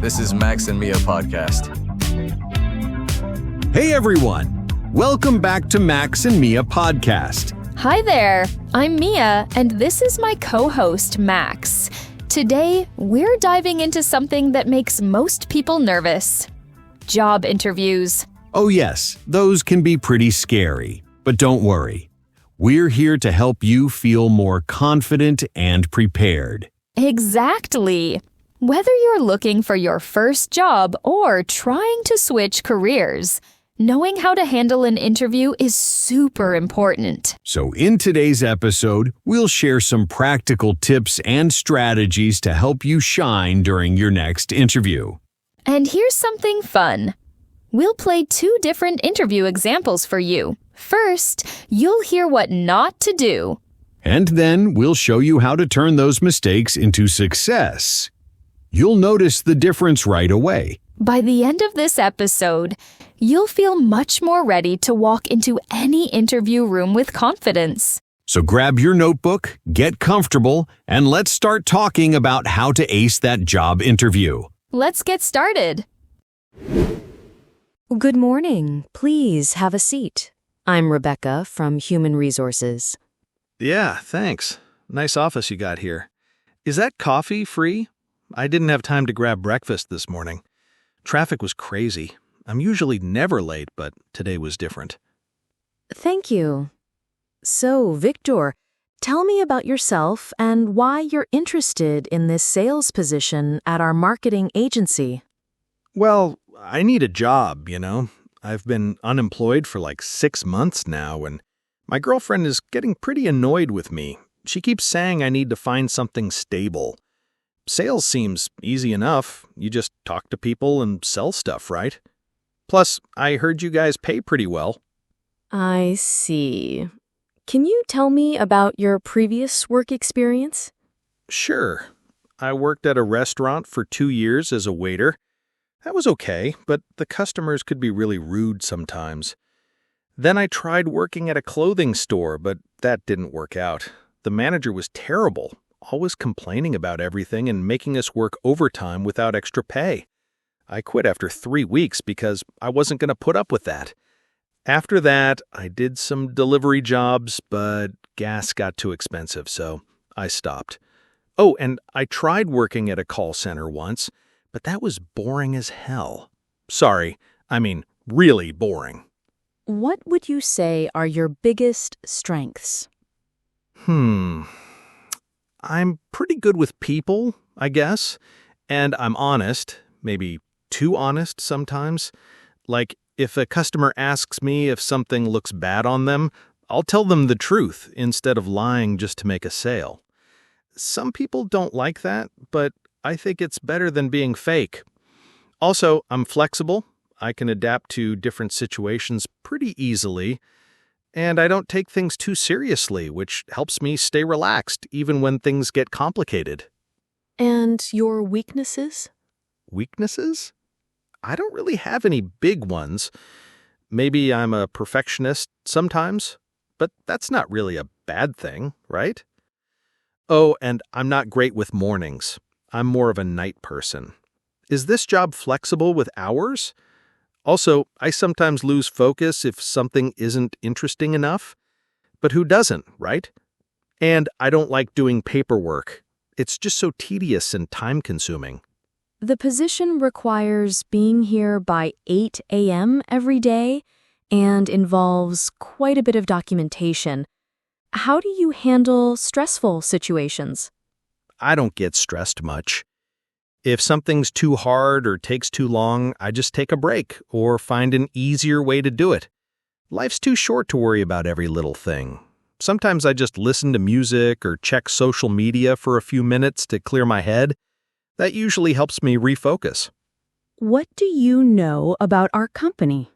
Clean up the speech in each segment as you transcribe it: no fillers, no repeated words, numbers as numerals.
This is Max and Mia Podcast. Hey everyone! Welcome back to Max and Mia Podcast. Hi there, I'm Mia, and this is my co-host, Max. Today, we're diving into something that makes most people nervous. Job interviews. Oh yes, those can be pretty scary, but don't worry. We're here to help you feel more confident and prepared. Exactly. Whether you're looking for your first job or trying to switch careers, knowing how to handle an interview is super important. So in today's episode, we'll share some practical tips and strategies to help you shine during your next interview. And here's something fun. We'll play 2 different interview examples for you. First, you'll hear what not to do. And then we'll show you how to turn those mistakes into success. You'll notice the difference right away. By the end of this episode, you'll feel much more ready to walk into any interview room with confidence. So grab your notebook, get comfortable, and let's start talking about how to ace that job interview. Let's get started. Good morning. Please have a seat. I'm Rebecca from Human Resources. Yeah, thanks. Nice office you got here. Is that coffee free? I didn't have time to grab breakfast this morning. Traffic was crazy. I'm usually never late, but today was different. Thank you. So, Victor, tell me about yourself and why you're interested in this sales position at our marketing agency. Well, I need a job, you know. I've been unemployed for like 6 months now, and my girlfriend is getting pretty annoyed with me. She keeps saying I need to find something stable. Sales seems easy enough. You just talk to people and sell stuff, right? Plus, I heard you guys pay pretty well. I see. Can you tell me about your previous work experience? Sure. I worked at a restaurant for 2 years as a waiter. That was okay, but the customers could be really rude sometimes. Then I tried working at a clothing store, but that didn't work out. The manager was terrible, always complaining about everything and making us work overtime without extra pay. I quit after 3 weeks because I wasn't going to put up with that. After that, I did some delivery jobs, but gas got too expensive, so I stopped. Oh, and I tried working at a call center once, but that was boring as hell. Sorry, I mean really boring. What would you say are your biggest strengths? I'm pretty good with people, I guess, and I'm honest, maybe too honest sometimes. Like, if a customer asks me if something looks bad on them, I'll tell them the truth instead of lying just to make a sale. Some people don't like that, but I think it's better than being fake. Also, I'm flexible. I can adapt to different situations pretty easily. And I don't take things too seriously, which helps me stay relaxed even when things get complicated. And your weaknesses? Weaknesses? I don't really have any big ones. Maybe I'm a perfectionist sometimes, but that's not really a bad thing, right? Oh, and I'm not great with mornings. I'm more of a night person. Is this job flexible with hours? Also, I sometimes lose focus if something isn't interesting enough. But who doesn't, right? And I don't like doing paperwork. It's just so tedious and time-consuming. The position requires being here by 8 a.m. every day and involves quite a bit of documentation. How do you handle stressful situations? I don't get stressed much. If something's too hard or takes too long, I just take a break or find an easier way to do it. Life's too short to worry about every little thing. Sometimes I just listen to music or check social media for a few minutes to clear my head. That usually helps me refocus. What do you know about our company?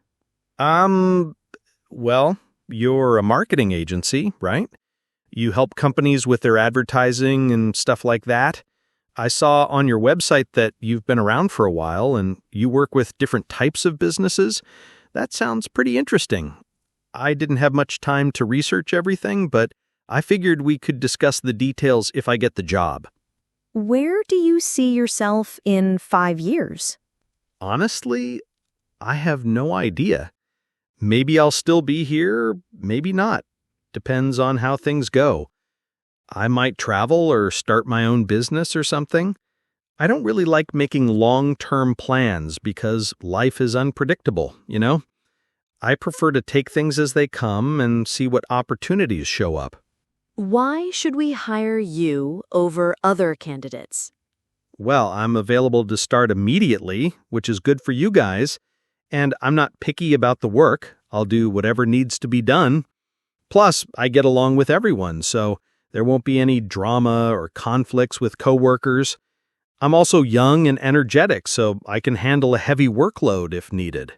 Well, you're a marketing agency, right? You help companies with their advertising and stuff like that. I saw on your website that you've been around for a while and you work with different types of businesses. That sounds pretty interesting. I didn't have much time to research everything, but I figured we could discuss the details if I get the job. Where do you see yourself in 5 years? Honestly, I have no idea. Maybe I'll still be here, maybe not. Depends on how things go. I might travel or start my own business or something. I don't really like making long-term plans because life is unpredictable, you know? I prefer to take things as they come and see what opportunities show up. Why should we hire you over other candidates? Well, I'm available to start immediately, which is good for you guys, and I'm not picky about the work. I'll do whatever needs to be done. Plus, I get along with everyone, so there won't be any drama or conflicts with coworkers. I'm also young and energetic, so I can handle a heavy workload if needed.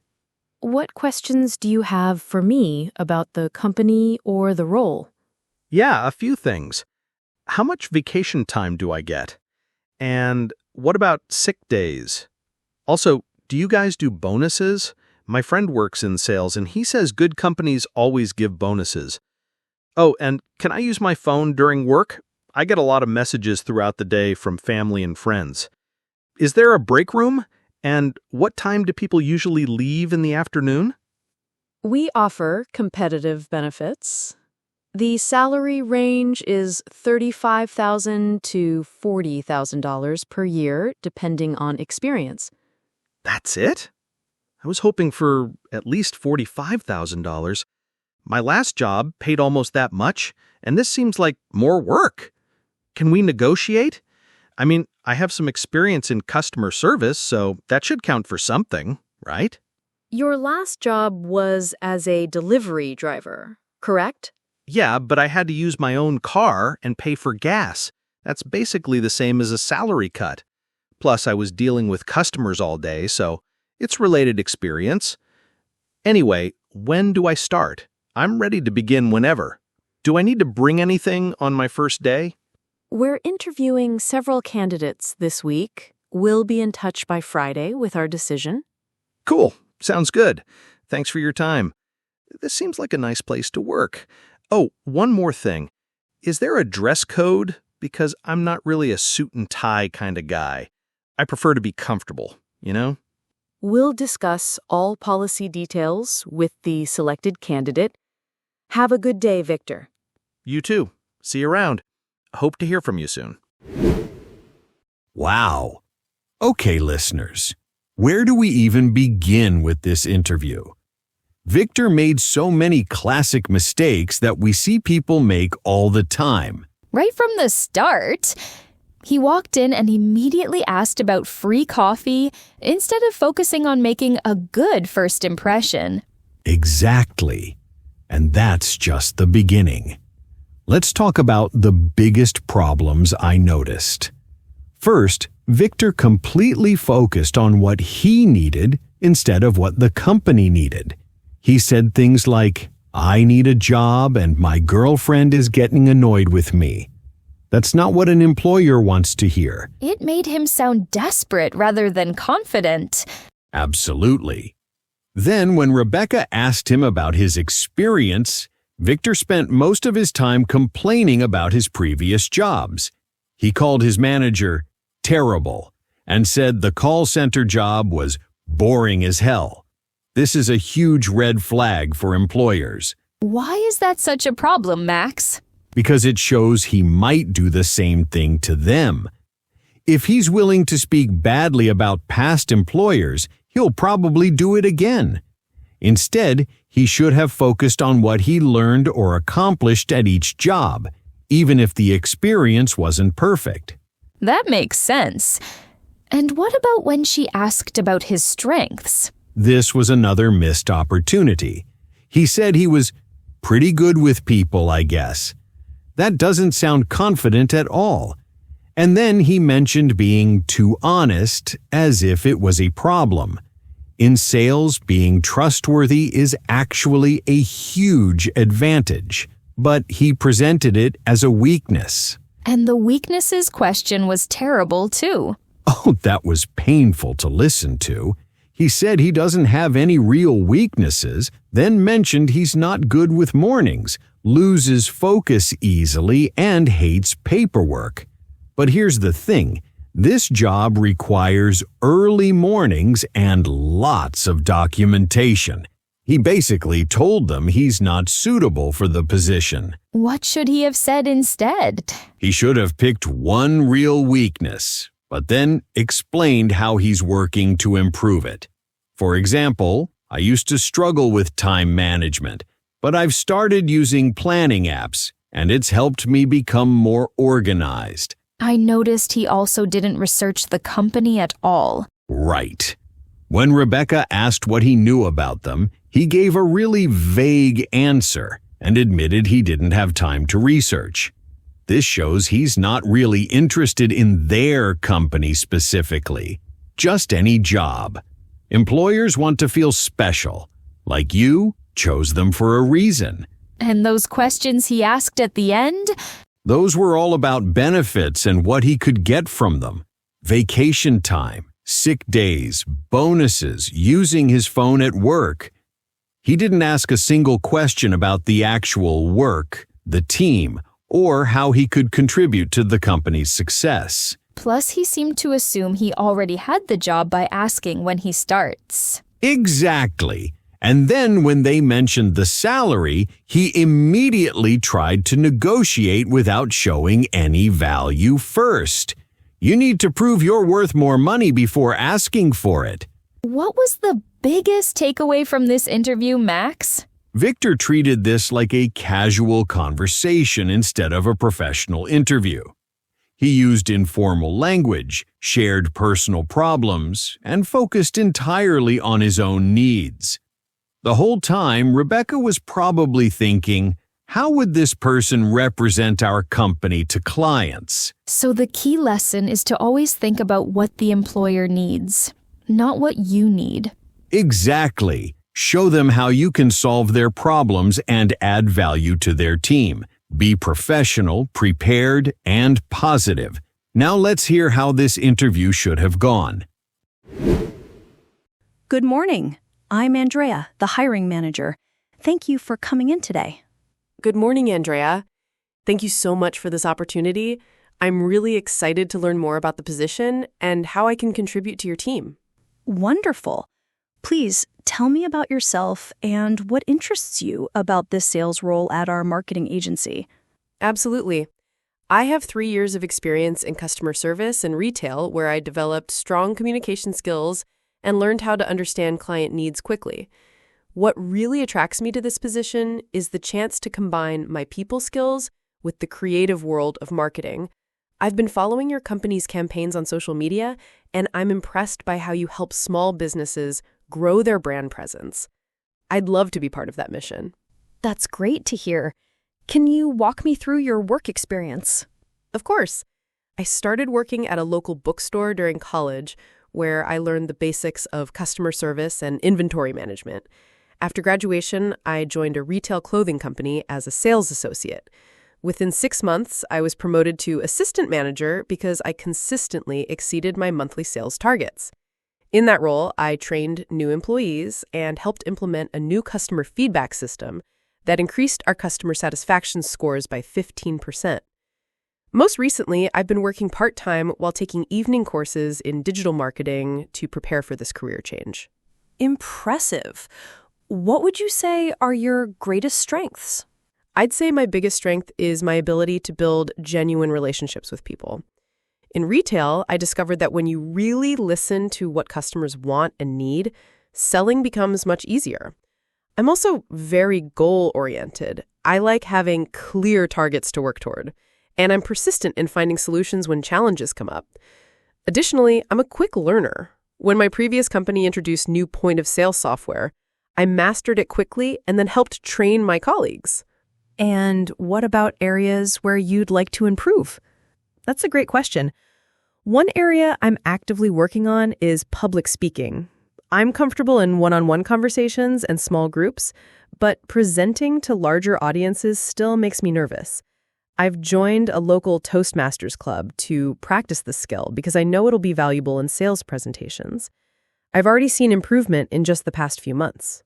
What questions do you have for me about the company or the role? Yeah, a few things. How much vacation time do I get? And what about sick days? Also, do you guys do bonuses? My friend works in sales, and he says good companies always give bonuses. Oh, and can I use my phone during work? I get a lot of messages throughout the day from family and friends. Is there a break room? And what time do people usually leave in the afternoon? We offer competitive benefits. The salary range is $35,000 to $40,000 per year, depending on experience. That's it? I was hoping for at least $45,000. My last job paid almost that much, and this seems like more work. Can we negotiate? I mean, I have some experience in customer service, so that should count for something, right? Your last job was as a delivery driver, correct? Yeah, but I had to use my own car and pay for gas. That's basically the same as a salary cut. Plus, I was dealing with customers all day, so it's related experience. Anyway, when do I start? I'm ready to begin whenever. Do I need to bring anything on my first day? We're interviewing several candidates this week. We'll be in touch by Friday with our decision. Cool. Sounds good. Thanks for your time. This seems like a nice place to work. Oh, one more thing. Is there a dress code? Because I'm not really a suit and tie kind of guy. I prefer to be comfortable, you know? We'll discuss all policy details with the selected candidate. Have a good day, Victor. You too. See you around. Hope to hear from you soon. Wow. Okay, listeners. Where do we even begin with this interview? Victor made so many classic mistakes that we see people make all the time. Right from the start, he walked in and immediately asked about free coffee instead of focusing on making a good first impression. Exactly. And that's just the beginning. Let's talk about the biggest problems I noticed. First, Victor completely focused on what he needed instead of what the company needed. He said things like, "I need a job and my girlfriend is getting annoyed with me." That's not what an employer wants to hear. It made him sound desperate rather than confident. Absolutely. Then, when Rebecca asked him about his experience, Victor spent most of his time complaining about his previous jobs. He called his manager terrible and said the call center job was boring as hell. This is a huge red flag for employers. Why is that such a problem, Max? Because it shows he might do the same thing to them. If he's willing to speak badly about past employers, he'll probably do it again. Instead, he should have focused on what he learned or accomplished at each job, even if the experience wasn't perfect. That makes sense. And what about when she asked about his strengths? This was another missed opportunity. He said he was pretty good with people, I guess. That doesn't sound confident at all. And then he mentioned being too honest, as if it was a problem. In sales, being trustworthy is actually a huge advantage, but he presented it as a weakness. And the weaknesses question was terrible, too. Oh, that was painful to listen to. He said he doesn't have any real weaknesses, then mentioned he's not good with mornings, loses focus easily, and hates paperwork. But here's the thing. This job requires early mornings and lots of documentation. He basically told them he's not suitable for the position. What should he have said instead? He should have picked one real weakness, but then explained how he's working to improve it. For example, I used to struggle with time management, but I've started using planning apps, and it's helped me become more organized. I noticed he also didn't research the company at all. Right. When Rebecca asked what he knew about them, he gave a really vague answer and admitted he didn't have time to research. This shows he's not really interested in their company specifically, just any job. Employers want to feel special, like you chose them for a reason. And those questions he asked at the end? Those were all about benefits and what he could get from them. Vacation time, sick days, bonuses, using his phone at work. He didn't ask a single question about the actual work, the team, or how he could contribute to the company's success. Plus, he seemed to assume he already had the job by asking when he starts. Exactly. And then when they mentioned the salary, he immediately tried to negotiate without showing any value first. You need to prove you're worth more money before asking for it. What was the biggest takeaway from this interview, Max? Victor treated this like a casual conversation instead of a professional interview. He used informal language, shared personal problems, and focused entirely on his own needs. The whole time, Rebecca was probably thinking, how would this person represent our company to clients? So the key lesson is to always think about what the employer needs, not what you need. Exactly. Show them how you can solve their problems and add value to their team. Be professional, prepared, and positive. Now let's hear how this interview should have gone. Good morning. I'm Andrea, the hiring manager. Thank you for coming in today. Good morning, Andrea. Thank you so much for this opportunity. I'm really excited to learn more about the position and how I can contribute to your team. Wonderful. Please tell me about yourself and what interests you about this sales role at our marketing agency. Absolutely. I have 3 years of experience in customer service and retail where I developed strong communication skills and learned how to understand client needs quickly. What really attracts me to this position is the chance to combine my people skills with the creative world of marketing. I've been following your company's campaigns on social media, and I'm impressed by how you help small businesses grow their brand presence. I'd love to be part of that mission. That's great to hear. Can you walk me through your work experience? Of course. I started working at a local bookstore during college, where I learned the basics of customer service and inventory management. After graduation, I joined a retail clothing company as a sales associate. Within 6 months, I was promoted to assistant manager because I consistently exceeded my monthly sales targets. In that role, I trained new employees and helped implement a new customer feedback system that increased our customer satisfaction scores by 15%. Most recently, I've been working part-time while taking evening courses in digital marketing to prepare for this career change. Impressive. What would you say are your greatest strengths? I'd say my biggest strength is my ability to build genuine relationships with people. In retail, I discovered that when you really listen to what customers want and need, selling becomes much easier. I'm also very goal-oriented. I like having clear targets to work toward, and I'm persistent in finding solutions when challenges come up. Additionally, I'm a quick learner. When my previous company introduced new point-of-sale software, I mastered it quickly and then helped train my colleagues. And what about areas where you'd like to improve? That's a great question. One area I'm actively working on is public speaking. I'm comfortable in one-on-one conversations and small groups, but presenting to larger audiences still makes me nervous. I've joined a local Toastmasters club to practice this skill because I know it'll be valuable in sales presentations. I've already seen improvement in just the past few months.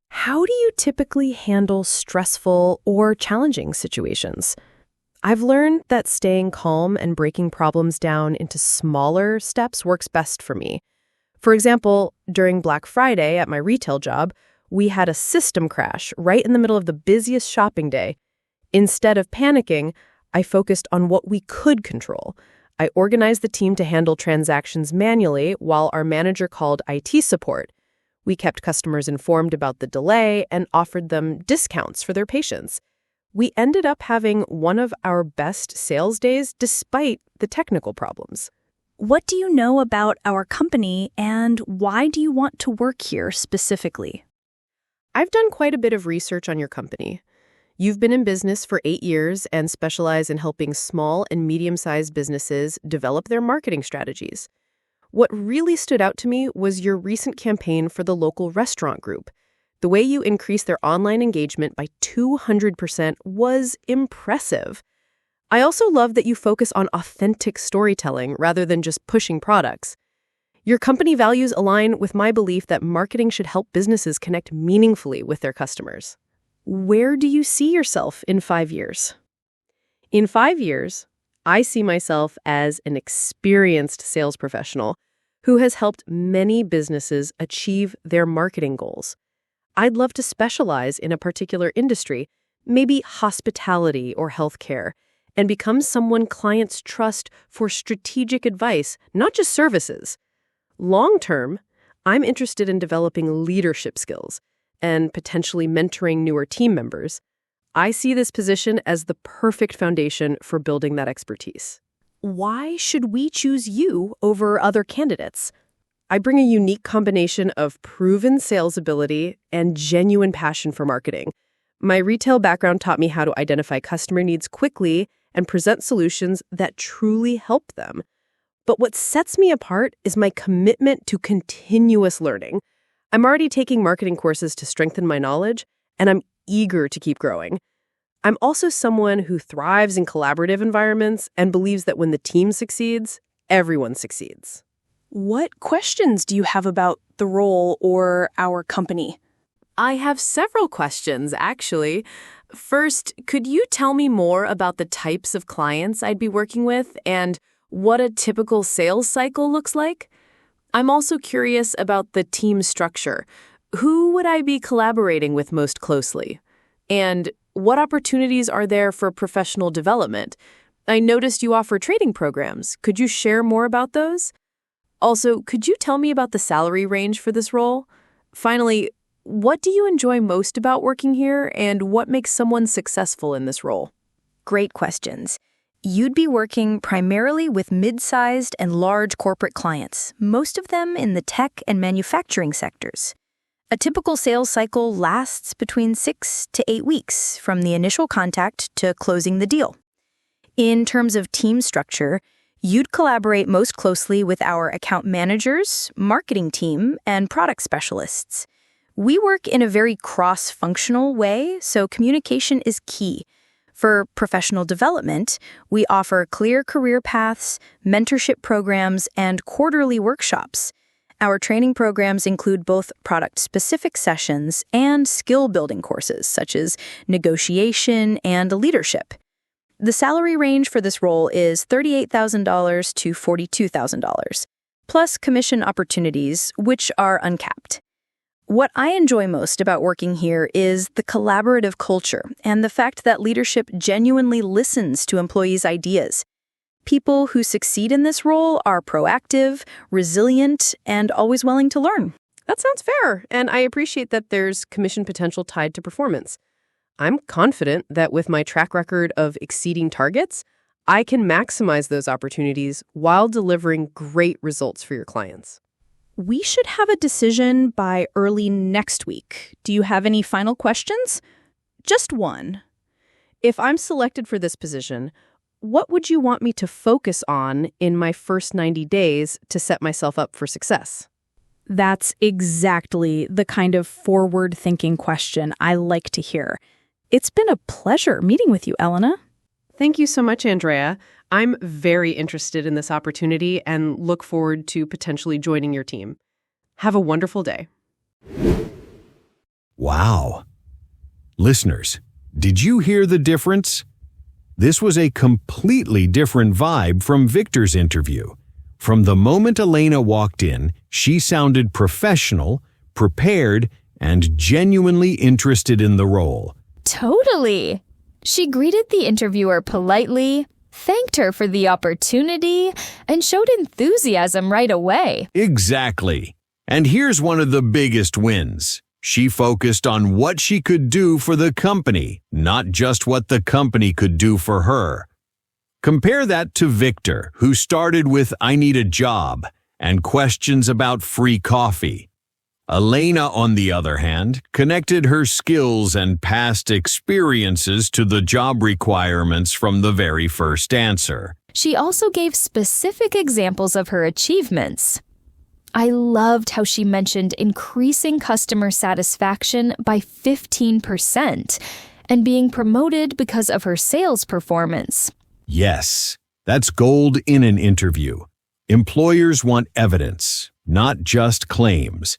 How do you typically handle stressful or challenging situations? I've learned that staying calm and breaking problems down into smaller steps works best for me. For example, during Black Friday at my retail job, we had a system crash right in the middle of the busiest shopping day. Instead of panicking, I focused on what we could control. I organized the team to handle transactions manually while our manager called IT support. We kept customers informed about the delay and offered them discounts for their patience. We ended up having one of our best sales days despite the technical problems. What do you know about our company and why do you want to work here specifically? I've done quite a bit of research on your company. You've been in business for 8 years and specialize in helping small and medium-sized businesses develop their marketing strategies. What really stood out to me was your recent campaign for the local restaurant group. The way you increased their online engagement by 200% was impressive. I also love that you focus on authentic storytelling rather than just pushing products. Your company values align with my belief that marketing should help businesses connect meaningfully with their customers. Where do you see yourself in 5 years? In 5 years, I see myself as an experienced sales professional who has helped many businesses achieve their marketing goals. I'd love to specialize in a particular industry, maybe hospitality or healthcare, and become someone clients trust for strategic advice, not just services. Long term, I'm interested in developing leadership skills and potentially mentoring newer team members. I see this position as the perfect foundation for building that expertise. Why should we choose you over other candidates? I bring a unique combination of proven sales ability and genuine passion for marketing. My retail background taught me how to identify customer needs quickly and present solutions that truly help them. But what sets me apart is my commitment to continuous learning. I'm already taking marketing courses to strengthen my knowledge, and I'm eager to keep growing. I'm also someone who thrives in collaborative environments and believes that when the team succeeds, everyone succeeds. What questions do you have about the role or our company? I have several questions, actually. First, could you tell me more about the types of clients I'd be working with and what a typical sales cycle looks like? I'm also curious about the team structure. Who would I be collaborating with most closely? And what opportunities are there for professional development? I noticed you offer training programs. Could you share more about those? Also, could you tell me about the salary range for this role? Finally, what do you enjoy most about working here and what makes someone successful in this role? Great questions. You'd be working primarily with mid-sized and large corporate clients, most of them in the tech and manufacturing sectors. A typical sales cycle lasts between 6 to 8 weeks from the initial contact to closing the deal. In terms of team structure, you'd collaborate most closely with our account managers, marketing team, and product specialists. We work in a very cross-functional way, so communication is key. For professional development, we offer clear career paths, mentorship programs, and quarterly workshops. Our training programs include both product-specific sessions and skill-building courses, such as negotiation and leadership. The salary range for this role is $38,000 to $42,000, plus commission opportunities, which are uncapped. What I enjoy most about working here is the collaborative culture and the fact that leadership genuinely listens to employees' ideas. People who succeed in this role are proactive, resilient, and always willing to learn. That sounds fair, and I appreciate that there's commission potential tied to performance. I'm confident that with my track record of exceeding targets, I can maximize those opportunities while delivering great results for your clients. We should have a decision by early next week. Do you have any final questions? Just one. If I'm selected for this position, what would you want me to focus on in my first 90 days to set myself up for success? That's exactly the kind of forward-thinking question I like to hear. It's been a pleasure meeting with you, Elena. Thank you so much, Andrea. I'm very interested in this opportunity and look forward to potentially joining your team. Have a wonderful day. Wow. Listeners, did you hear the difference? This was a completely different vibe from Victor's interview. From the moment Elena walked in, she sounded professional, prepared, and genuinely interested in the role. Totally. She greeted the interviewer politely, thanked her for the opportunity, and showed enthusiasm right away. Exactly. And here's one of the biggest wins. She focused on what she could do for the company, not just what the company could do for her. Compare that to Victor, who started with "I need a job" and questions about free coffee. Elena, on the other hand, connected her skills and past experiences to the job requirements from the very first answer. She also gave specific examples of her achievements. I loved how she mentioned increasing customer satisfaction by 15% and being promoted because of her sales performance. Yes, that's gold in an interview. Employers want evidence, not just claims.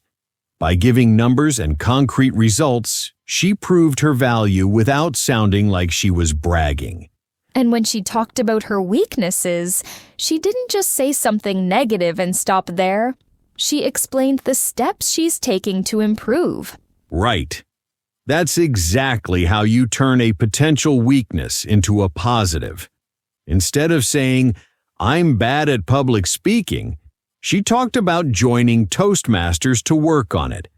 By giving numbers and concrete results, she proved her value without sounding like she was bragging. And when she talked about her weaknesses, she didn't just say something negative and stop there. She explained the steps she's taking to improve. Right. That's exactly how you turn a potential weakness into a positive. Instead of saying, "I'm bad at public speaking," she talked about joining Toastmasters to work on it.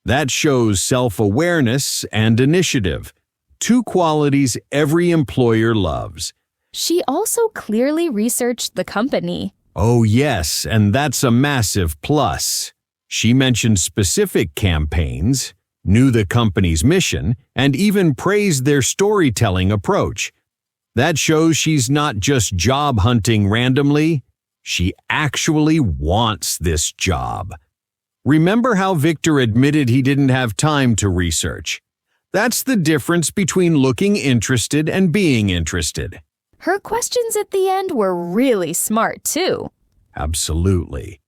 That shows self-awareness and initiative, two qualities every employer loves. She also clearly researched the company. Oh yes, and that's a massive plus. She mentioned specific campaigns, knew the company's mission, and even praised their storytelling approach. That shows she's not just job hunting randomly. She actually wants this job. Remember how Victor admitted he didn't have time to research? That's the difference between looking interested and being interested. Her questions at the end were really smart, too. Absolutely.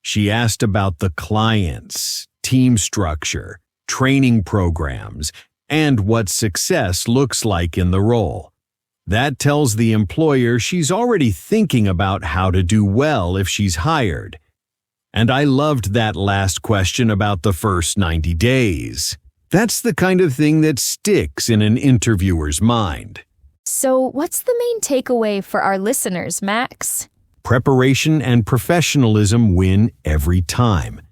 She asked about the clients, team structure, training programs, and what success looks like in the role. That tells the employer she's already thinking about how to do well if she's hired. And I loved that last question about the first 90 days. That's the kind of thing that sticks in an interviewer's mind. So, what's the main takeaway for our listeners, Max? Preparation and professionalism win every time.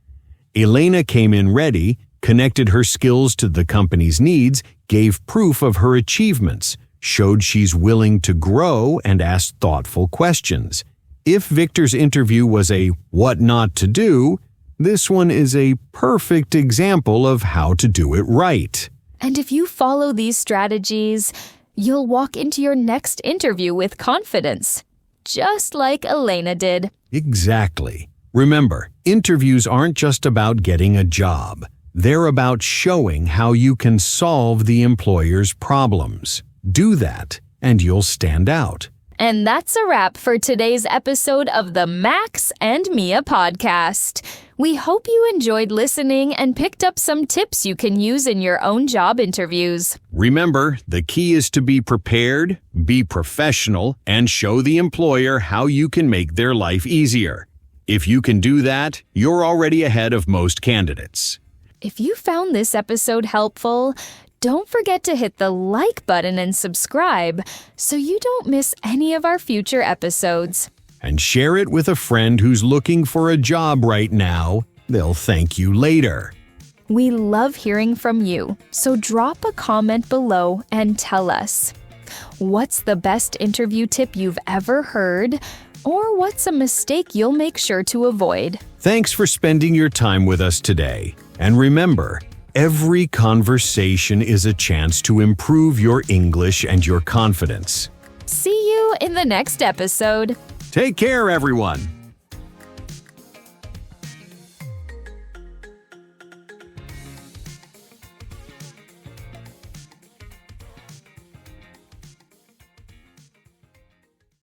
Elena came in ready, connected her skills to the company's needs, gave proof of her achievements, showed she's willing to grow, and asked thoughtful questions. If Victor's interview was a what not to do, this one is a perfect example of how to do it right. And if you follow these strategies, you'll walk into your next interview with confidence, just like Elena did. Exactly. Remember, interviews aren't just about getting a job. They're about showing how you can solve the employer's problems. Do that, and you'll stand out. And that's a wrap for today's episode of the Max and Mia podcast. We hope you enjoyed listening and picked up some tips you can use in your own job interviews. Remember, the key is to be prepared, be professional, and show the employer how you can make their life easier. If you can do that, you're already ahead of most candidates. If you found this episode helpful, don't forget to hit the like button and subscribe so you don't miss any of our future episodes. And share it with a friend who's looking for a job right now. They'll thank you later. We love hearing from you, so drop a comment below and tell us. What's the best interview tip you've ever heard? Or what's a mistake you'll make sure to avoid? Thanks for spending your time with us today. And remember, every conversation is a chance to improve your English and your confidence. See you in the next episode. Take care, everyone.